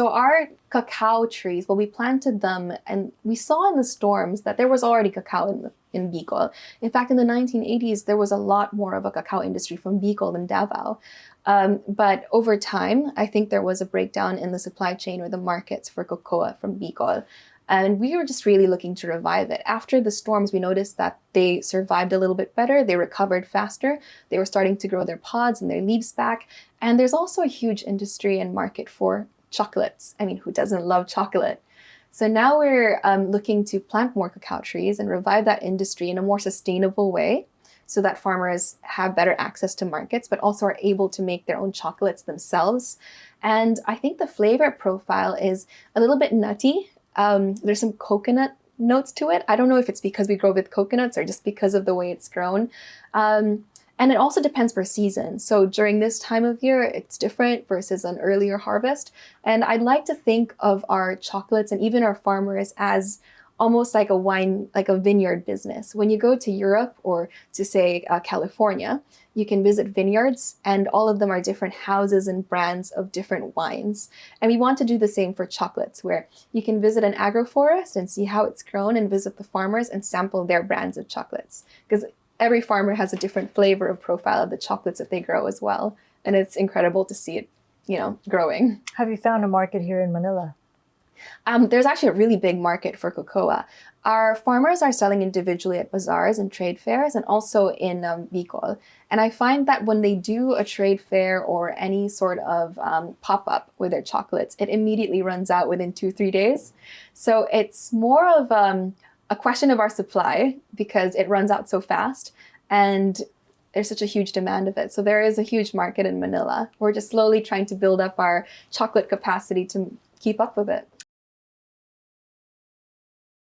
So our cacao trees, well, we planted them and we saw in the storms that there was already cacao in Bicol. In fact, in the 1980s, there was a lot more of a cacao industry from Bicol than Davao. But over time, I think there was a breakdown in the supply chain or the markets for cocoa from Bicol. And we were just really looking to revive it. After the storms, we noticed that they survived a little bit better. They recovered faster. They were starting to grow their pods and their leaves back. And there's also a huge industry and market for chocolates. I mean, who doesn't love chocolate? So now we're looking to plant more cacao trees and revive that industry in a more sustainable way so that farmers have better access to markets, but also are able to make their own chocolates themselves. And I think the flavor profile is a little bit nutty. There's some coconut notes to it. I don't know if it's because we grow with coconuts or just because of the way it's grown. And it also depends per season. So during this time of year, it's different versus an earlier harvest. And I'd like to think of our chocolates and even our farmers as almost like a wine, like a vineyard business. When you go to Europe or to say California, you can visit vineyards and all of them are different houses and brands of different wines. And we want to do the same for chocolates, where you can visit an agroforest and see how it's grown and visit the farmers and sample their brands of chocolates. Because every farmer has a different flavor of profile of the chocolates that they grow as well. And it's incredible to see it, growing. Have you found a market here in Manila? There's actually a really big market for cocoa. Our farmers are selling individually at bazaars and trade fairs and also in Bicol. And I find that when they do a trade fair or any sort of pop-up with their chocolates, it immediately runs out within 2-3 days. So it's more of a question of our supply because it runs out so fast and there's such a huge demand of it. So there is a huge market in Manila. We're just slowly trying to build up our chocolate capacity to keep up with it.